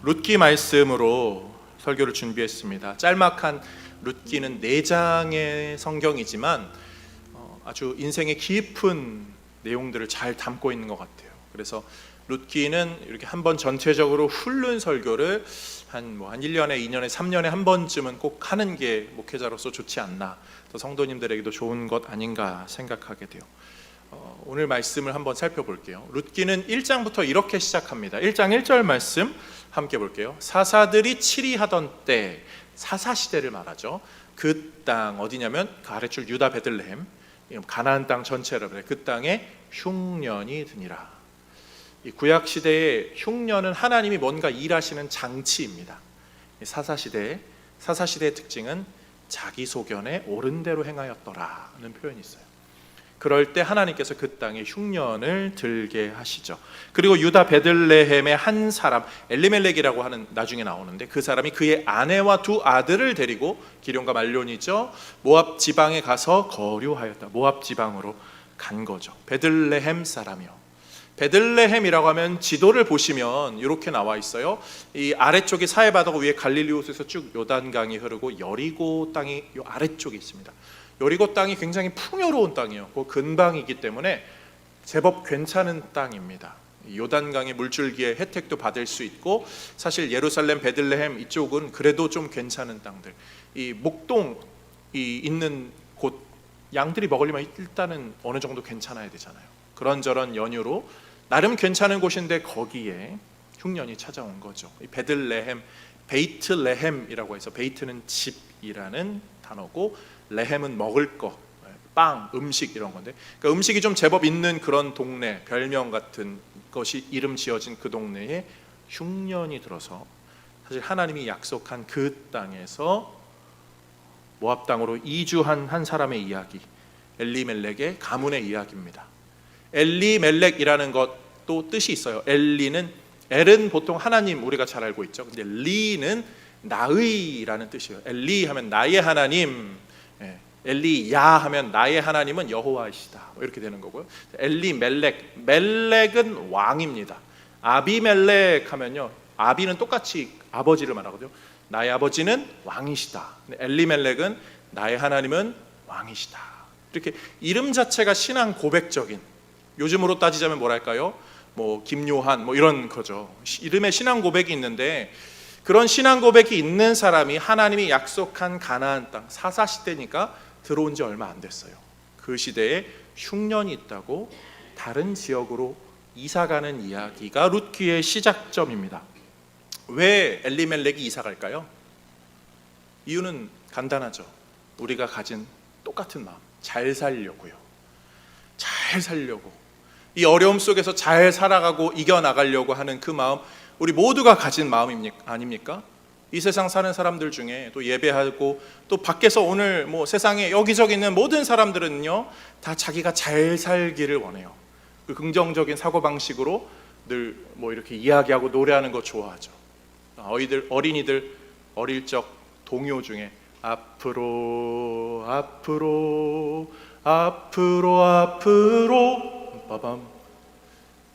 룻기 말씀으로 설교를 준비했습니다. 짤막한 룻기는 4장의 성경이지만 아주 인생의 깊은 내용들을 잘 담고 있는 것 같아요. 그래서 룻기는 이렇게 한번 전체적으로 훑는 설교를 한 1년에 2년에 3년에 한 번쯤은 꼭 하는 게 목회자로서 좋지 않나, 또 성도님들에게도 좋은 것 아닌가 생각하게 돼요. 오늘 말씀을 한번 살펴볼게요. 룻기는 1장부터 이렇게 시작합니다. 1장 1절 말씀 함께 볼게요. 사사들이 치리하던 때, 사사시대를 말하죠. 그 땅 어디냐면 그 아래줄 유다 베들레헴, 가나안 땅 전체를 그래. 그 땅에 흉년이 드니라. 이 구약 시대의 흉년은 하나님이 뭔가 일하시는 장치입니다. 사사시대의 특징은 자기 소견에 옳은 대로 행하였더라는 표현이 있어요. 그럴 때 하나님께서 그 땅에 흉년을 들게 하시죠. 그리고 유다 베들레헴의 한 사람, 엘리멜렉이라고 하는, 나중에 나오는데, 그 사람이 그의 아내와 2 아들을 데리고, 기럯과 말론이죠, 모압 지방에 가서 거류하였다. 모압 지방으로 간 거죠. 베들레헴 사람이요. 베들레헴이라고 하면 지도를 보시면 이렇게 나와 있어요. 이 아래쪽이 사해바다고, 위에 갈릴리 호수에서 쭉 요단강이 흐르고 여리고 땅이 이 아래쪽에 있습니다. 여리고 땅이 굉장히 풍요로운 땅이에요. 그 근방이기 때문에 제법 괜찮은 땅입니다. 요단강의 물줄기의 혜택도 받을 수 있고, 사실 예루살렘, 베들레헴 이쪽은 그래도 좀 괜찮은 땅들, 이 목동이 있는 곳, 양들이 먹으려면 일단은 어느 정도 괜찮아야 되잖아요. 그런저런 연유로 나름 괜찮은 곳인데 거기에 흉년이 찾아온 거죠. 이 베들레헴, 베이트레헴이라고 해서, 베이트는 집이라는 단어고 레헴은 먹을 거, 빵, 음식 이런 건데, 그러니까 음식이 좀 제법 있는 그런 동네, 별명 같은 것이 이름 지어진 그 동네에 흉년이 들어서, 사실 하나님이 약속한 그 땅에서 모압 땅으로 이주한 한 사람의 이야기, 엘리멜렉의 가문의 이야기입니다. 엘리멜렉이라는 것도 뜻이 있어요. 엘은 보통 하나님, 우리가 잘 알고 있죠. 근데 리는 나의라는 뜻이에요. 엘리 하면 나의 하나님, 엘리야 하면 나의 하나님은 여호와이시다, 이렇게 되는 거고요. 엘리멜렉, 멜렉은 왕입니다. 아비멜렉 하면요, 아비는 똑같이 아버지를 말하거든요. 나의 아버지는 왕이시다. 엘리멜렉은 나의 하나님은 왕이시다. 이렇게 이름 자체가 신앙 고백적인, 요즘으로 따지자면 뭐랄까요? 김요한 이런 거죠. 이름에 신앙 고백이 있는데, 그런 신앙 고백이 있는 사람이 하나님이 약속한 가나안 땅, 사사시대니까 들어온 지 얼마 안 됐어요. 그 시대에 흉년이 있다고 다른 지역으로 이사가는 이야기가 룻기의 시작점입니다. 왜 엘리멜렉이 이사갈까요? 이유는 간단하죠. 우리가 가진 똑같은 마음, 잘 살려고요. 잘 살려고, 이 어려움 속에서 잘 살아가고 이겨나가려고 하는 그 마음, 우리 모두가 가진 마음 아닙니까? 이 세상 사는 사람들 중에, 또 예배하고 또 밖에서 오늘 세상에 여기저기 있는 모든 사람들은요, 다 자기가 잘 살기를 원해요. 그 긍정적인 사고방식으로 늘 이렇게 이야기하고 노래하는 거 좋아하죠. 어린이들 어릴 적 동요 중에 앞으로 앞으로 앞으로 앞으로 빠밤,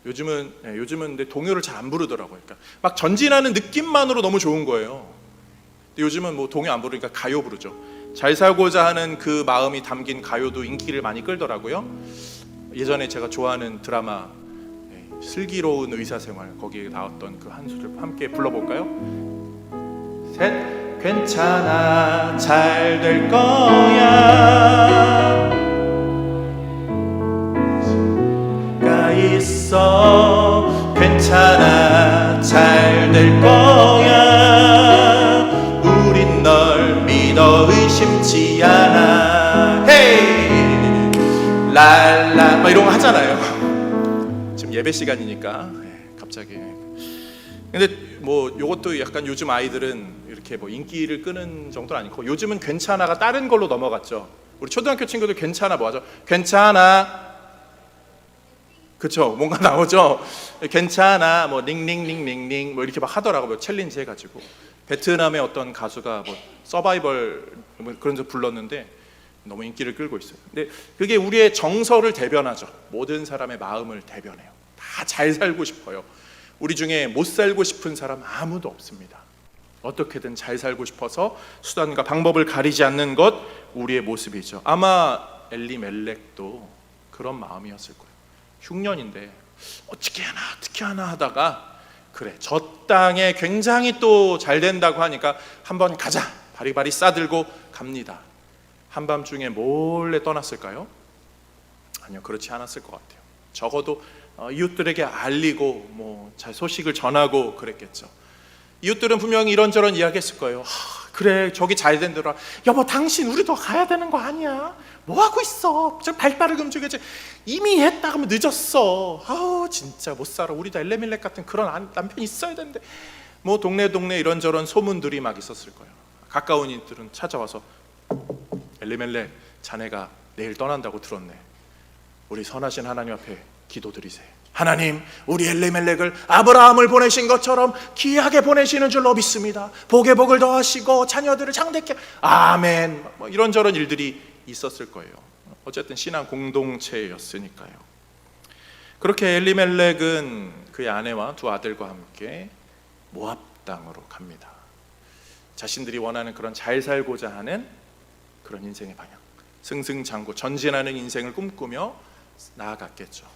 요즘은 근데 동요를 잘 안 부르더라고요. 그러니까 막 전진하는 느낌만으로 너무 좋은 거예요. 근데 요즘은 동요 안 부르니까 가요 부르죠. 잘 살고자 하는 그 마음이 담긴 가요도 인기를 많이 끌더라고요. 예전에 제가 좋아하는 드라마 슬기로운 의사생활, 거기에 나왔던 그 한 소절 함께 불러볼까요? 셋. 괜찮아, 잘 될 거야, 있어. 괜찮아, 잘 될 거야, 우린 널 믿어 의심치 않아. 헤이 랄라 이런 거 하잖아요. 지금 예배 시간이니까 갑자기. 근데 요것도 약간 요즘 아이들은 이렇게 인기를 끄는 정도는 아니고, 요즘은 괜찮아가 다른 걸로 넘어갔죠. 우리 초등학교 친구들 괜찮아 하죠? 괜찮아, 그쵸? 뭔가 나오죠? 괜찮아, 링링링링링 이렇게 막 하더라고요. 챌린지 해가지고. 베트남의 어떤 가수가 서바이벌 그런 거 불렀는데 너무 인기를 끌고 있어요. 근데 그게 우리의 정서를 대변하죠. 모든 사람의 마음을 대변해요. 다 잘 살고 싶어요. 우리 중에 못 살고 싶은 사람 아무도 없습니다. 어떻게든 잘 살고 싶어서 수단과 방법을 가리지 않는 것 우리의 모습이죠. 아마 엘리멜렉도 그런 마음이었을 거예요. 흉년인데 어떻게 하나 하다가 그래 저 땅에 굉장히 또 잘 된다고 하니까 한번 가자 바리바리 싸들고 갑니다. 한밤중에 몰래 떠났을까요? 아니요, 그렇지 않았을 것 같아요. 적어도 이웃들에게 알리고 잘 소식을 전하고 그랬겠죠. 이웃들은 분명히 이런저런 이야기했을 거예요. 그래 저기 잘 된대라. 여보 당신 우리도 가야 되는 거 아니야? 뭐 하고 있어? 저 발빠르게 움직여야지. 이미 했다 하면 늦었어. 아우 진짜 못 살아. 우리도 엘레멜렉 같은 그런 남편이 있어야 되는데. 동네 이런저런 소문들이 막 있었을 거예요. 가까운 이들은 찾아와서 엘리멜렉 자네가 내일 떠난다고 들었네. 우리 선하신 하나님 앞에 기도드리세요. 하나님 우리 엘리멜렉을 아브라함을 보내신 것처럼 귀하게 보내시는 줄로 믿습니다. 복에 복을 더하시고 자녀들을 장대케 아멘. 이런저런 일들이 있었을 거예요. 어쨌든 신앙 공동체였으니까요. 그렇게 엘리멜렉은 그의 아내와 두 아들과 함께 모압 땅으로 갑니다. 자신들이 원하는 그런 잘 살고자 하는 그런 인생의 방향, 승승장구 전진하는 인생을 꿈꾸며 나아갔겠죠.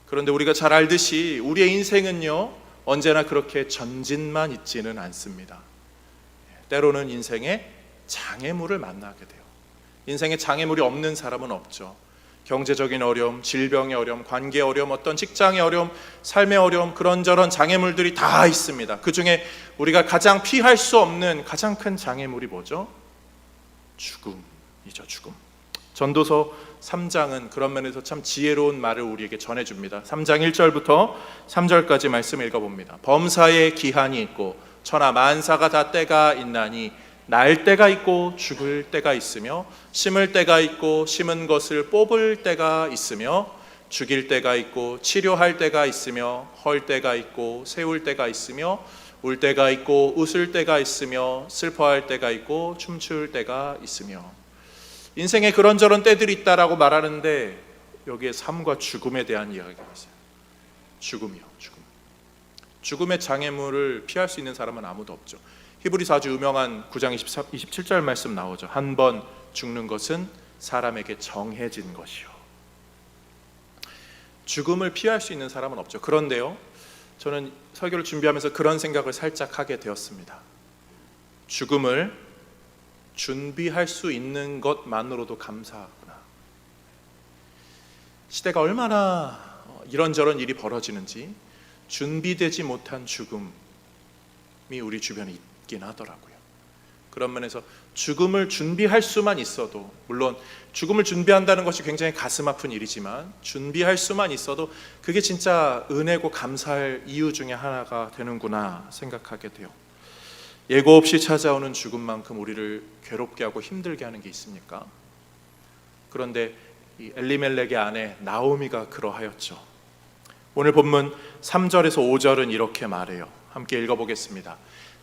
그런데 우리가 잘 알듯이 우리의 인생은요 언제나 그렇게 전진만 있지는 않습니다. 때로는 인생에 장애물을 만나게 돼요. 인생에 장애물이 없는 사람은 없죠. 경제적인 어려움, 질병의 어려움, 관계 어려움, 어떤 직장의 어려움, 삶의 어려움, 그런저런 장애물들이 다 있습니다. 그 중에 우리가 가장 피할 수 없는 가장 큰 장애물이 뭐죠? 죽음이죠. 죽음. 전도서 3장은 그런 면에서 참 지혜로운 말을 우리에게 전해줍니다. 3장 1절부터 3절까지 말씀 읽어봅니다. 범사에 기한이 있고 천하 만사가 다 때가 있나니 날 때가 있고 죽을 때가 있으며 심을 때가 있고 심은 것을 뽑을 때가 있으며 죽일 때가 있고 치료할 때가 있으며 헐 때가 있고 세울 때가 있으며 울 때가 있고 웃을 때가 있으며 슬퍼할 때가 있고 춤출 때가 있으며 인생에 그런저런 때들이 있다라고 말하는데 여기에 삶과 죽음에 대한 이야기가 있어요. 죽음이요, 죽음. 죽음의 장애물을 피할 수 있는 사람은 아무도 없죠. 히브리서 아주 유명한 9장 27절 말씀 나오죠. 한 번 죽는 것은 사람에게 정해진 것이요. 죽음을 피할 수 있는 사람은 없죠. 그런데요, 저는 설교를 준비하면서 그런 생각을 살짝 하게 되었습니다. 죽음을 준비할 수 있는 것만으로도 감사하구나. 시대가 얼마나 이런저런 일이 벌어지는지 준비되지 못한 죽음이 우리 주변에 있긴 하더라고요. 그런 면에서 죽음을 준비할 수만 있어도, 물론 죽음을 준비한다는 것이 굉장히 가슴 아픈 일이지만 준비할 수만 있어도 그게 진짜 은혜고 감사할 이유 중에 하나가 되는구나 생각하게 돼요. 예고 없이 찾아오는 죽음만큼 우리를 괴롭게 하고 힘들게 하는 게 있습니까? 그런데 이 엘리멜렉의 아내 나오미가 그러하였죠. 오늘 본문 3절에서 5절은 이렇게 말해요. 함께 읽어보겠습니다.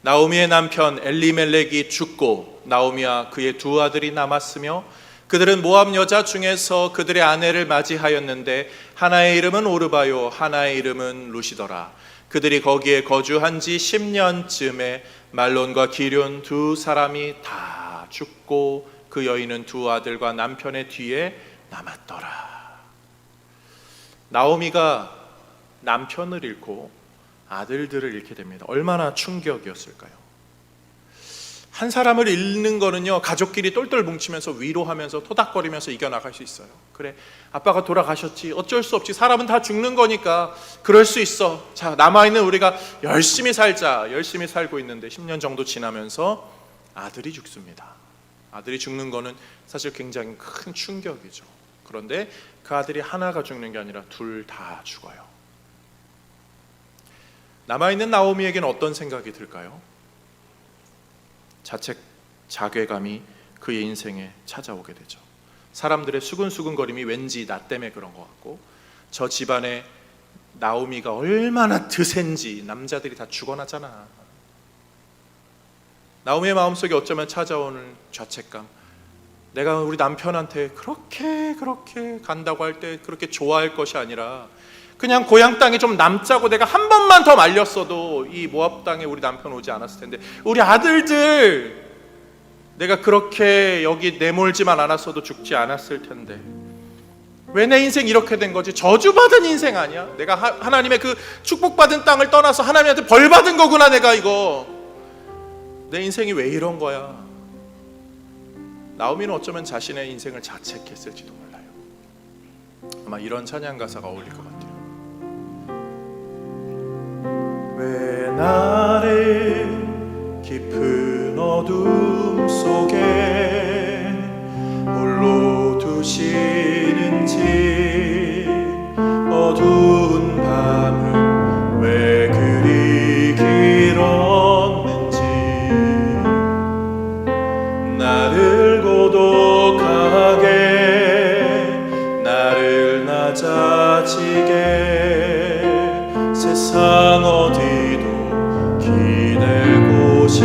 나오미의 남편 엘리멜렉이 죽고 나오미와 그의 두 아들이 남았으며 그들은 모압 여자 중에서 그들의 아내를 맞이하였는데 하나의 이름은 오르바요 하나의 이름은 루시더라. 그들이 거기에 거주한 지 10년쯤에 말론과 기륜 두 사람이 다 죽고 그 여인은 두 아들과 남편의 뒤에 남았더라. 나오미가 남편을 잃고 아들들을 잃게 됩니다. 얼마나 충격이었을까요? 한 사람을 잃는 거는요, 가족끼리 똘똘 뭉치면서 위로하면서 토닥거리면서 이겨나갈 수 있어요. 그래, 아빠가 돌아가셨지, 어쩔 수 없지, 사람은 다 죽는 거니까 그럴 수 있어. 자, 남아있는 우리가 열심히 살자. 열심히 살고 있는데 10년 정도 지나면서 아들이 죽습니다. 아들이 죽는 거는 사실 굉장히 큰 충격이죠. 그런데 그 아들이 하나가 죽는 게 아니라 둘 다 죽어요. 남아있는 나오미에게는 어떤 생각이 들까요? 자책, 자괴감이 그의 인생에 찾아오게 되죠. 사람들의 수근수근거림이 왠지 나 때문에 그런 것 같고, 저 집안에 나오미가 얼마나 드센지 남자들이 다 죽어나잖아. 나오미의 마음속에 어쩌면 찾아오는 자책감, 내가 우리 남편한테 그렇게 간다고 할 때 그렇게 좋아할 것이 아니라 그냥 고향 땅에 좀 남자고 내가 한 번만 더 말렸어도 이 모압 땅에 우리 남편 오지 않았을 텐데, 우리 아들들 내가 그렇게 여기 내몰지만 않았어도 죽지 않았을 텐데 왜 내 인생 이렇게 된 거지? 저주받은 인생 아니야? 내가 하나님의 그 축복받은 땅을 떠나서 하나님한테 벌받은 거구나. 내가 이거 내 인생이 왜 이런 거야? 나오미는 어쩌면 자신의 인생을 자책했을지도 몰라요. 아마 이런 찬양 가사가 어울릴 것 같아요. 왜 나를 깊은 어둠 속에 홀로 두시는지, 어두운 밤은 왜 그리 길었는지, 나를 고독하게 나를 낮아지게 세상 어디도 기댈 곳이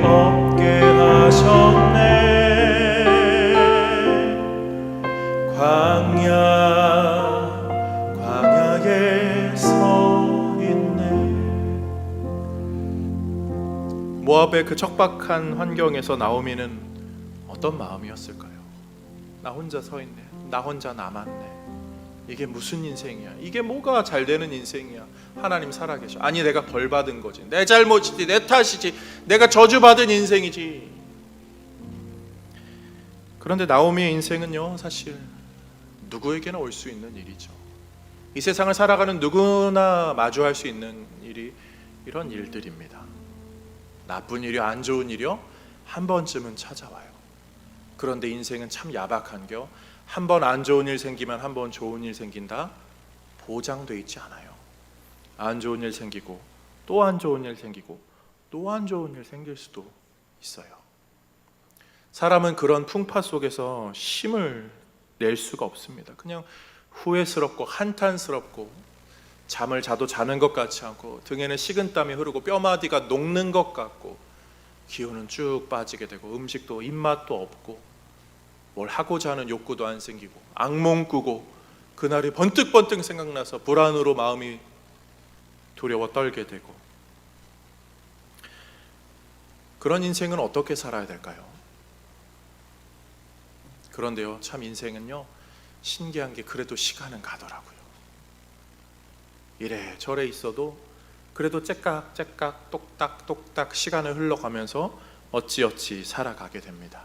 없게 하셨네. 광야에 서 있네. 모압의 그 척박한 환경에서 나오미는 어떤 마음이었을까요? 나 혼자 서 있네. 나 혼자 남았네. 이게 무슨 인생이야? 이게 뭐가 잘 되는 인생이야? 하나님 살아계셔. 아니 내가 벌받은 거지, 내 잘못이지, 내 탓이지, 내가 저주받은 인생이지. 그런데 나오미의 인생은요, 사실 누구에게나 올 수 있는 일이죠. 이 세상을 살아가는 누구나 마주할 수 있는 일이 이런 일들입니다. 나쁜 일이요, 안 좋은 일이요, 한 번쯤은 찾아와요. 그런데 인생은 참 야박한겨, 한 번 안 좋은 일 생기면 한 번 좋은 일 생긴다, 보장돼 있지 않아요. 안 좋은 일 생기고 또 안 좋은 일 생기고 또 안 좋은 일 생길 수도 있어요. 사람은 그런 풍파 속에서 힘을 낼 수가 없습니다. 그냥 후회스럽고 한탄스럽고, 잠을 자도 자는 것 같지 않고, 등에는 식은땀이 흐르고 뼈마디가 녹는 것 같고, 기운은 쭉 빠지게 되고, 음식도 입맛도 없고, 뭘 하고자 하는 욕구도 안 생기고, 악몽 꾸고, 그날이 번뜩번뜩 생각나서 불안으로 마음이 두려워 떨게 되고. 그런 인생은 어떻게 살아야 될까요? 그런데요, 참 인생은요, 신기한 게 그래도 시간은 가더라고요. 이래 저래 있어도 그래도 째깍째깍 똑딱똑딱 시간을 흘러가면서 어찌어찌 살아가게 됩니다.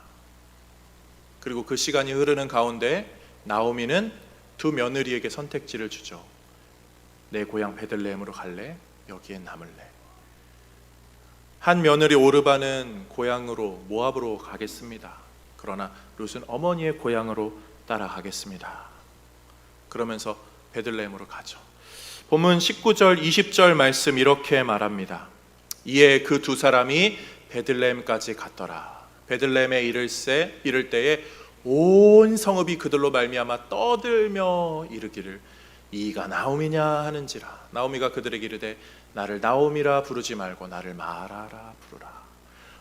그리고 그 시간이 흐르는 가운데 나오미는 두 며느리에게 선택지를 주죠. 내 고향 베들레헴으로 갈래? 여기에 남을래? 한 며느리 오르바는 고향으로 모압으로 가겠습니다. 그러나 룻은 어머니의 고향으로 따라가겠습니다. 그러면서 베들레헴으로 가죠. 본문 19절 20절 말씀 이렇게 말합니다. 이에 그 두 사람이 베들레헴까지 갔더라. 베들레헴에 이를 때에 온 성읍이 그들로 말미암아 떠들며 이르기를 이가 나오미냐 하는지라. 나오미가 그들에게 이르되 나를 나오미라 부르지 말고 나를 마라라 부르라.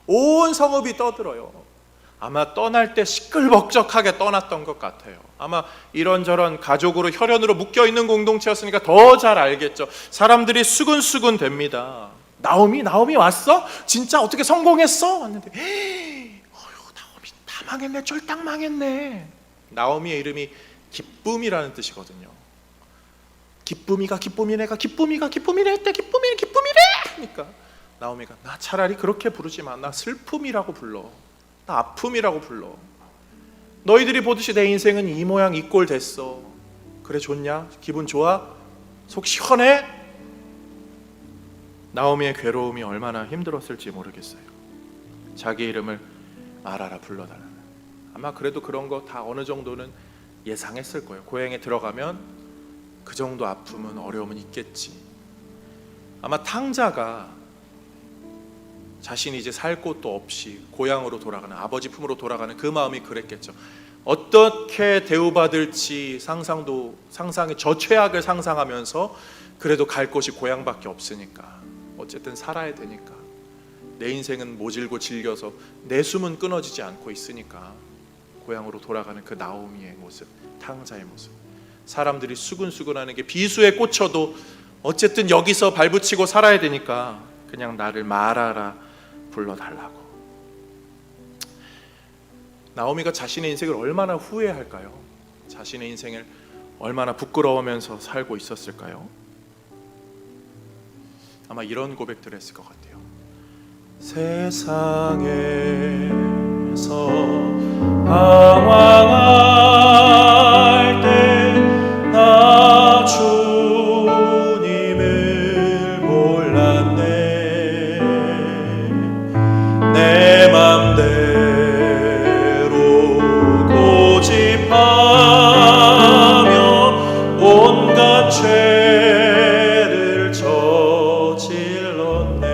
온 성읍이 떠들어요. 아마 떠날 때 시끌벅적하게 떠났던 것 같아요. 아마 이런저런 가족으로 혈연으로 묶여있는 공동체였으니까 더 잘 알겠죠. 사람들이 수근수근 됩니다. 나오미 왔어? 진짜 어떻게 성공했어? 왔는데 나오미 다 망했네. 쫄딱 망했네. 나오미의 이름이 기쁨이라는 뜻이거든요. 기쁨이가 기쁨이네가 기쁨이래 했대. 기쁨이래 하니까 나오미가 나 차라리 그렇게 부르지 마. 나 슬픔이라고 불러. 나 아픔이라고 불러. 너희들이 보듯이 내 인생은 이 모양 이 꼴 됐어. 그래 좋냐? 기분 좋아? 속 시원해? 나오미의 괴로움이 얼마나 힘들었을지 모르겠어요. 자기 이름을 마라라 불러달라는. 아마 그래도 그런 거 다 어느 정도는 예상했을 거예요. 고향에 들어가면 그 정도 아픔은 어려움은 있겠지. 아마 탕자가 자신이 이제 살 곳도 없이 고향으로 돌아가는, 아버지 품으로 돌아가는 그 마음이 그랬겠죠. 어떻게 대우받을지 상상의 저 최악을 상상하면서 그래도 갈 곳이 고향밖에 없으니까 어쨌든 살아야 되니까, 내 인생은 모질고 질겨서 내 숨은 끊어지지 않고 있으니까 고향으로 돌아가는 그 나오미의 모습, 탕자의 모습. 사람들이 수근수근하는 게 비수에 꽂혀도 어쨌든 여기서 발붙이고 살아야 되니까 그냥 나를 마라라 불러달라고. 나오미가 자신의 인생을 얼마나 후회할까요? 자신의 인생을 얼마나 부끄러워하면서 살고 있었을까요? 아마 이런 고백들을 했을 것 같아요. 세상에서 방황할 때 나 주님을 몰랐네. 내 맘대로 고집하며 온갖 죄를 저질렀네.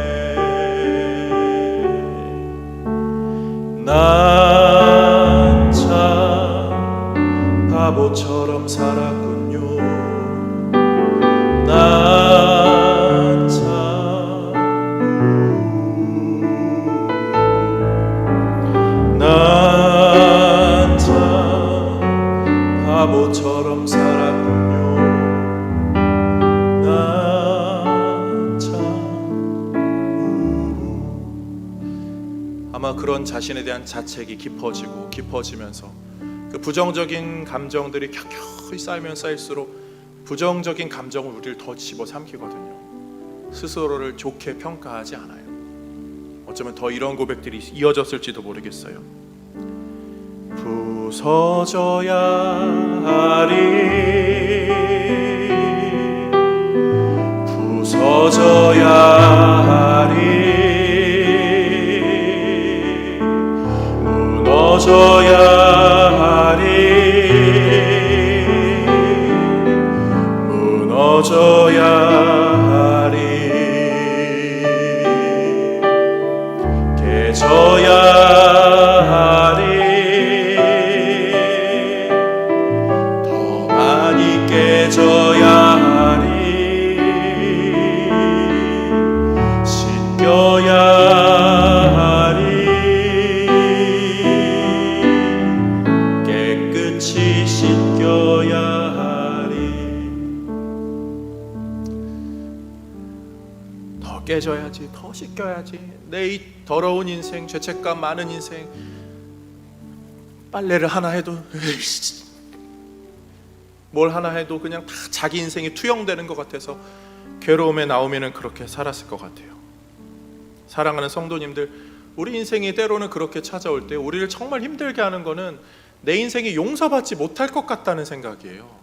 난 참 바보처럼 살았군요. 난 참 바보처럼 살았군요. 난 참. 아마 그런 자신에 대한 자책이 깊어지고 깊어지면서 그 부정적인 감정들이 켜켜이 쌓이면 쌓일수록 부정적인 감정은 우리를 더 집어삼키거든요. 스스로를 좋게 평가하지 않아요. 어쩌면 더 이런 고백들이 이어졌을지도 모르겠어요. 부서져야 하리, 부서져야 하리, 무너져야 하리, 무너져야 하리, 깨져야 하리, 더 많이 깨져야 하리, 씻겨야 하리, 깨끗이 씻겨야 하리. 더 깨져야지, 더 씻겨야지. 내 이 더러운 인생, 죄책감 많은 인생, 빨래를 하나 해도 뭘 하나 해도 그냥 다 자기 인생이 투영되는 것 같아서 괴로움에 나오면은 그렇게 살았을 것 같아요. 사랑하는 성도님들, 우리 인생이 때로는 그렇게 찾아올 때 우리를 정말 힘들게 하는 거는 내 인생이 용서받지 못할 것 같다는 생각이에요.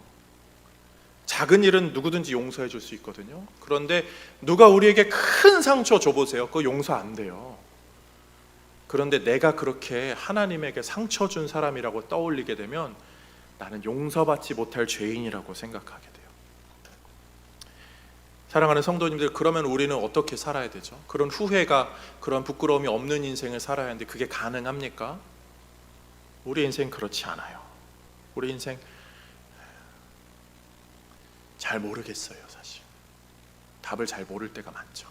작은 일은 누구든지 용서해 줄 수 있거든요. 그런데 누가 우리에게 큰 상처 줘보세요. 그거 용서 안 돼요. 그런데 내가 그렇게 하나님에게 상처 준 사람이라고 떠올리게 되면 나는 용서받지 못할 죄인이라고 생각하게 돼요. 사랑하는 성도님들, 그러면 우리는 어떻게 살아야 되죠? 그런 후회가, 그런 부끄러움이 없는 인생을 살아야 하는데 그게 가능합니까? 우리 인생 그렇지 않아요. 우리 인생 잘 모르겠어요. 사실 답을 잘 모를 때가 많죠.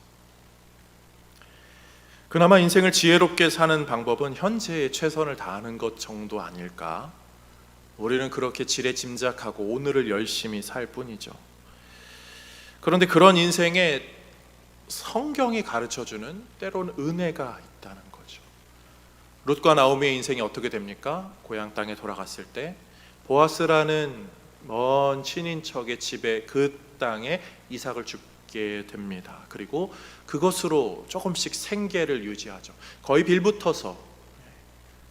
그나마 인생을 지혜롭게 사는 방법은 현재에 최선을 다하는 것 정도 아닐까? 우리는 그렇게 지레짐작하고 오늘을 열심히 살 뿐이죠. 그런데 그런 인생에 성경이 가르쳐주는 때로는 은혜가 있다는 거죠. 룻과 나오미의 인생이 어떻게 됩니까? 고향 땅에 돌아갔을 때 보아스라는 먼 친인척의 집에, 그 땅에 이삭을 주게 됩니다. 그리고 그것으로 조금씩 생계를 유지하죠. 거의 빌붙어서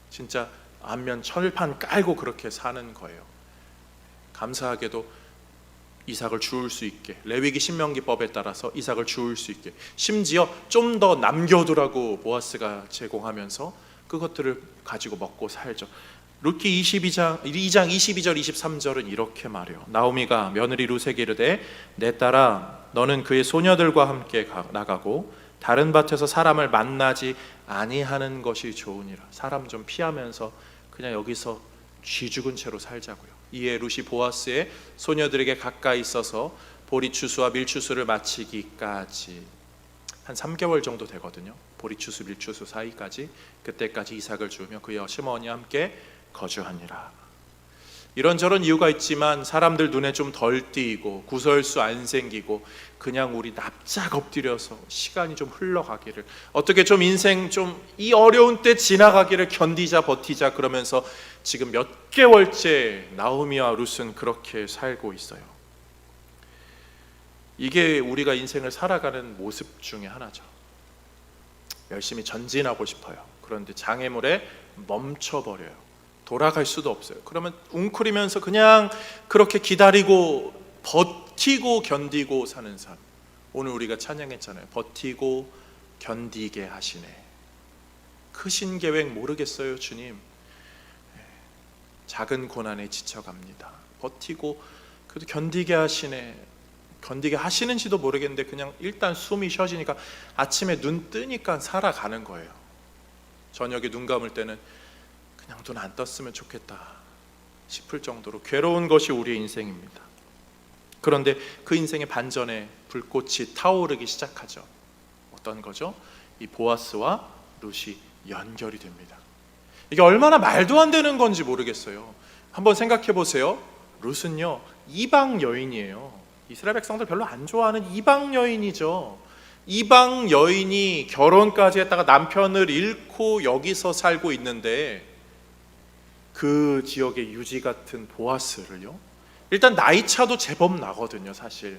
진짜 안면 철판 깔고 그렇게 사는 거예요. 감사하게도 이삭을 주울 수 있게, 레위기 신명기법에 따라서 이삭을 주울 수 있게, 심지어 좀 더 남겨두라고 보아스가 제공하면서 그것들을 가지고 먹고 살죠. 룻기 2장 22절 23절은 이렇게 말해요. 나오미가 며느리 룻에게 이르되 내 딸아 너는 그의 소녀들과 함께 나가고 다른 밭에서 사람을 만나지 아니하는 것이 좋으니라. 사람 좀 피하면서 그냥 여기서 쥐 죽은 채로 살자고요. 이에 룻이 보아스의 소녀들에게 가까이 있어서 보리추수와 밀추수를 마치기까지 한 3개월 정도 되거든요. 보리추수 밀추수 사이까지, 그때까지 이삭을 주며 그의 시어머니와 함께 거주하니라. 이런저런 이유가 있지만 사람들 눈에 좀 덜 띄이고 구설수 안 생기고 그냥 우리 납작 엎드려서 시간이 좀 흘러가기를, 어떻게 좀 인생 좀 이 어려운 때 지나가기를 견디자 버티자 그러면서 지금 몇 개월째 나오미와 룻은 그렇게 살고 있어요. 이게 우리가 인생을 살아가는 모습 중에 하나죠. 열심히 전진하고 싶어요. 그런데 장애물에 멈춰버려요. 돌아갈 수도 없어요. 그러면 웅크리면서 그냥 그렇게 기다리고 버티고 견디고 사는 삶. 오늘 우리가 찬양했잖아요. 버티고 견디게 하시네. 크신 계획 모르겠어요, 주님. 작은 고난에 지쳐갑니다. 버티고 그래도 견디게 하시네. 견디게 하시는지도 모르겠는데 그냥 일단 숨이 쉬어지니까 아침에 눈 뜨니까 살아가는 거예요. 저녁에 눈 감을 때는 그냥 눈 안 떴으면 좋겠다 싶을 정도로 괴로운 것이 우리의 인생입니다. 그런데 그 인생의 반전에 불꽃이 타오르기 시작하죠. 어떤 거죠? 이 보아스와 룻이 연결이 됩니다. 이게 얼마나 말도 안 되는 건지 모르겠어요. 한번 생각해 보세요. 룻은요, 이방 여인이에요. 이스라엘 백성들 별로 안 좋아하는 이방 여인이죠. 이방 여인이 결혼까지 했다가 남편을 잃고 여기서 살고 있는데 그 지역의 유지 같은 보아스를요, 일단 나이 차도 제법 나거든요. 사실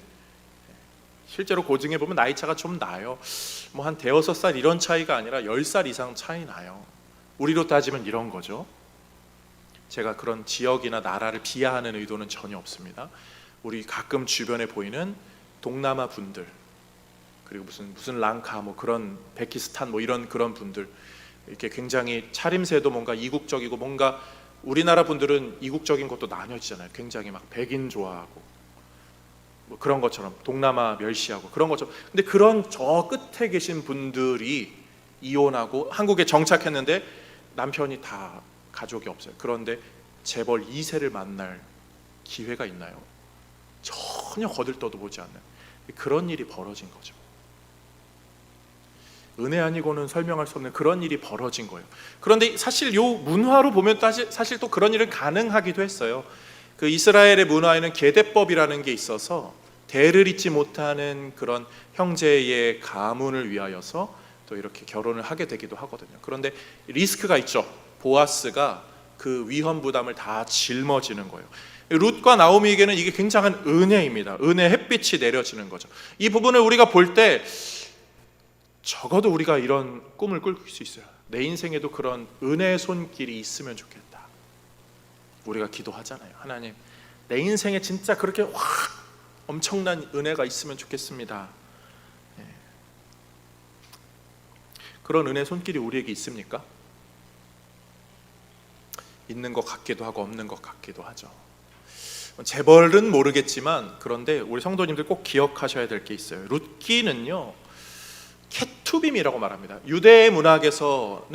실제로 고증해 보면 나이 차가 좀 나요. 뭐 한 대여섯 살 이런 차이가 아니라 10살 이상 차이 나요. 우리로 따지면 이런 거죠. 제가 그런 지역이나 나라를 비하하는 의도는 전혀 없습니다. 우리 가끔 주변에 보이는 동남아 분들, 그리고 무슨 랑카 뭐 그런 베키스탄 뭐 이런 그런 분들, 이렇게 굉장히 차림새도 뭔가 이국적이고, 뭔가 우리나라 분들은 이국적인 것도 나뉘어지잖아요. 굉장히 막 백인 좋아하고 뭐 그런 것처럼 동남아 멸시하고 그런 것처럼. 근데 그런 저 끝에 계신 분들이 이혼하고 한국에 정착했는데 남편이 다 가족이 없어요. 그런데 재벌 2세를 만날 기회가 있나요? 전혀 거들떠도 보지 않는 그런 일이 벌어진 거죠. 은혜 아니고는 설명할 수 없는 그런 일이 벌어진 거예요. 그런데 사실 요 문화로 보면 사실 또 그런 일은 가능하기도 했어요. 그 이스라엘의 문화에는 계대법이라는 게 있어서 대를 잇지 못하는 그런 형제의 가문을 위하여서 또 이렇게 결혼을 하게 되기도 하거든요. 그런데 리스크가 있죠. 보아스가 그 위험 부담을 다 짊어지는 거예요. 룻과 나오미에게는 이게 굉장한 은혜입니다. 은혜 햇빛이 내려지는 거죠. 이 부분을 우리가 볼 때 적어도 우리가 이런 꿈을 꿀 수 있어요. 내 인생에도 그런 은혜의 손길이 있으면 좋겠다. 우리가 기도하잖아요. 하나님, 내 인생에 진짜 그렇게 확 엄청난 은혜가 있으면 좋겠습니다. 그런 은혜의 손길이 우리에게 있습니까? 있는 것 같기도 하고 없는 것 같기도 하죠. 재벌은 모르겠지만 그런데 우리 성도님들 꼭 기억하셔야 될 게 있어요. 룻기는요, 케투빔이라고 말합니다. 유대 문학에서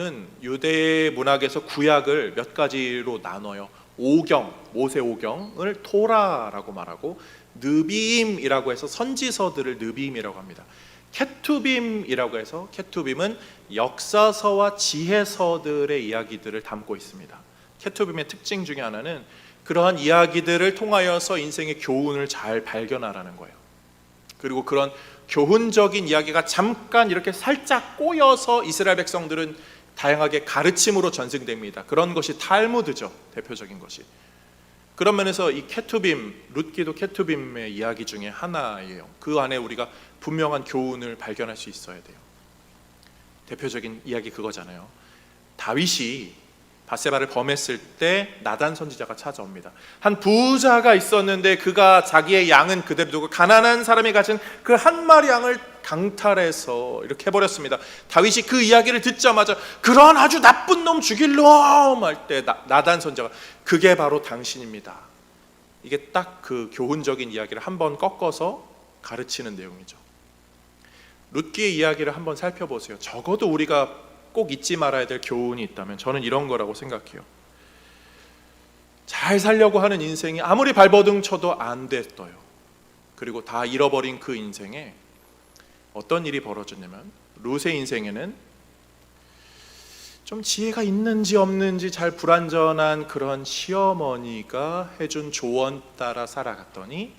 구약을 몇 가지로 나눠요. 오경, 모세 오경을 토라라고 말하고, 느빔이라고 해서 선지서들을 느빔이라고 합니다. 케투빔이라고 해서, 케투빔은 역사서와 지혜서들의 이야기들을 담고 있습니다. 케투빔의 특징 중에 하나는 그러한 이야기들을 통하여서 인생의 교훈을 잘 발견하라는 거예요. 그리고 그런 교훈적인 이야기가 잠깐 이렇게 살짝 꼬여서 이스라엘 백성들은 다양하게 가르침으로 전승됩니다. 그런 것이 탈무드죠. 대표적인 것이. 그런 면에서 이 케투빔, 룻기도 케투빔의 이야기 중에 하나예요. 그 안에 우리가 분명한 교훈을 발견할 수 있어야 돼요. 대표적인 이야기 그거잖아요. 다윗이 바세바를 범했을 때 나단 선지자가 찾아옵니다. 한 부자가 있었는데 그가 자기의 양은 그대로 두고 가난한 사람이 가진 그 한 마리 양을 강탈해서 이렇게 해버렸습니다. 다윗이 그 이야기를 듣자마자 그런 아주 나쁜 놈 죽일 놈 할 때 나단 선지자가 그게 바로 당신입니다. 이게 딱 그 교훈적인 이야기를 한번 꺾어서 가르치는 내용이죠. 룻기의 이야기를 한번 살펴보세요. 적어도 우리가 꼭 잊지 말아야 될 교훈이 있다면 저는 이런 거라고 생각해요. 잘 살려고 하는 인생이 아무리 발버둥 쳐도 안 됐어요. 그리고 다 잃어버린 그 인생에 어떤 일이 벌어졌냐면, 룻의 인생에는 좀 지혜가 있는지 없는지 잘 불완전한 그런 시어머니가 해준 조언 따라 살아갔더니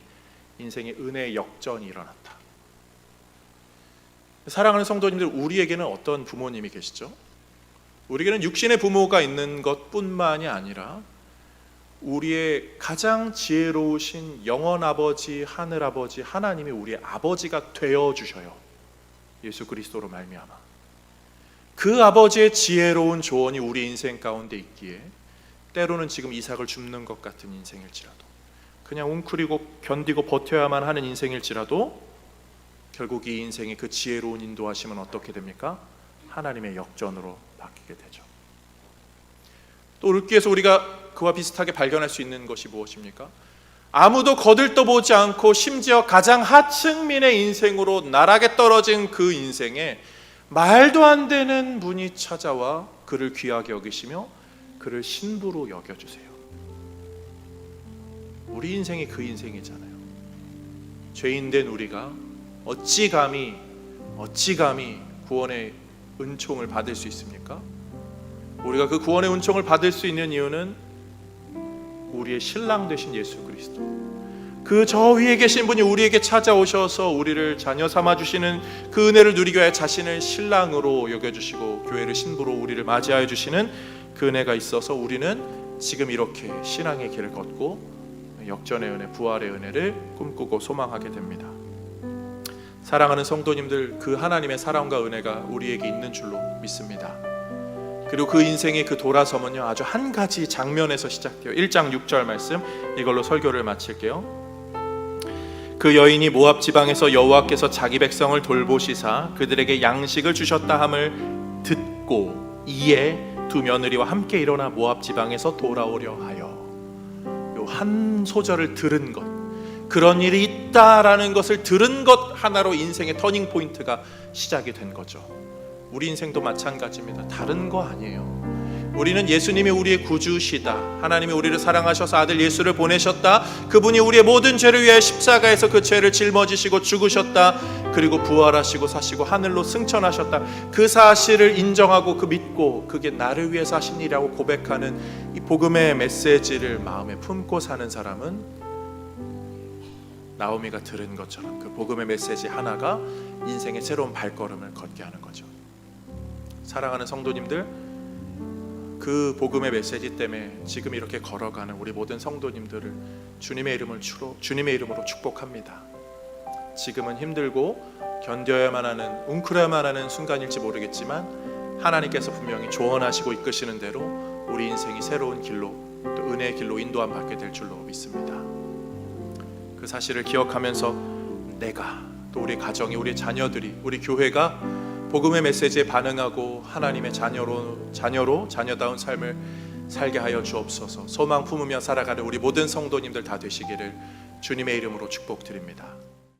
인생의 은혜의 역전이 일어났다. 사랑하는 성도님들, 우리에게는 어떤 부모님이 계시죠? 우리에게는 육신의 부모가 있는 것뿐만이 아니라 우리의 가장 지혜로우신 영원 아버지, 하늘 아버지, 하나님이 우리의 아버지가 되어 주셔요. 예수 그리스도로 말미암아. 그 아버지의 지혜로운 조언이 우리 인생 가운데 있기에 때로는 지금 이삭을 줍는 것 같은 인생일지라도, 그냥 웅크리고 견디고 버텨야만 하는 인생일지라도 결국 이 인생의 그 지혜로운 인도하심은 어떻게 됩니까? 하나님의 역전으로 바뀌게 되죠. 또 룻기에서 우리가 그와 비슷하게 발견할 수 있는 것이 무엇입니까? 아무도 거들떠보지 않고 심지어 가장 하층민의 인생으로 나락에 떨어진 그 인생에 말도 안 되는 분이 찾아와 그를 귀하게 여기시며 그를 신부로 여겨주세요. 우리 인생이 그 인생이잖아요. 죄인된 우리가 어찌 감히 구원의 은총을 받을 수 있습니까? 우리가 그 구원의 은총을 받을 수 있는 이유는 우리의 신랑 되신 예수 그리스도, 그 저 위에 계신 분이 우리에게 찾아오셔서 우리를 자녀 삼아 주시는 그 은혜를 누리기 위해 자신을 신랑으로 여겨주시고 교회를 신부로 우리를 맞이하여 주시는 그 은혜가 있어서 우리는 지금 이렇게 신앙의 길을 걷고 역전의 은혜, 부활의 은혜를 꿈꾸고 소망하게 됩니다. 사랑하는 성도님들, 그 하나님의 사랑과 은혜가 우리에게 있는 줄로 믿습니다. 그리고 그 인생의 그 돌아섬은요, 아주 한 가지 장면에서 시작돼요. 1장 6절 말씀, 이걸로 설교를 마칠게요. 그 여인이 모압 지방에서 여호와께서 자기 백성을 돌보시사 그들에게 양식을 주셨다 함을 듣고 이에 두 며느리와 함께 일어나 모압 지방에서 돌아오려 하여. 요 한 소절을 들은 것, 그런 일이 있다라는 것을 들은 것 하나로 인생의 터닝 포인트가 시작이 된 거죠. 우리 인생도 마찬가지입니다. 다른 거 아니에요. 우리는 예수님이 우리의 구주시다, 하나님이 우리를 사랑하셔서 아들 예수를 보내셨다, 그분이 우리의 모든 죄를 위해 십자가에서 그 죄를 짊어지시고 죽으셨다, 그리고 부활하시고 사시고 하늘로 승천하셨다, 그 사실을 인정하고 그 믿고 그게 나를 위해서 하신 일이라고 고백하는 이 복음의 메시지를 마음에 품고 사는 사람은 나오미가 들은 것처럼 그 복음의 메시지 하나가 인생의 새로운 발걸음을 걷게 하는 거죠. 사랑하는 성도님들, 그 복음의 메시지 때문에 지금 이렇게 걸어가는 우리 모든 성도님들을 주님의 이름으로 축복합니다. 지금은 힘들고 견뎌야만 하는, 웅크려야만 하는 순간일지 모르겠지만 하나님께서 분명히 조언하시고 이끄시는 대로 우리 인생이 새로운 길로, 또 은혜의 길로 인도함 받게 될 줄로 믿습니다. 그 사실을 기억하면서 내가, 또 우리 가정이, 우리 자녀들이, 우리 교회가 복음의 메시지에 반응하고 하나님의 자녀다운 삶을 살게 하여 주옵소서. 소망 품으며 살아가는 우리 모든 성도님들 다 되시기를 주님의 이름으로 축복드립니다.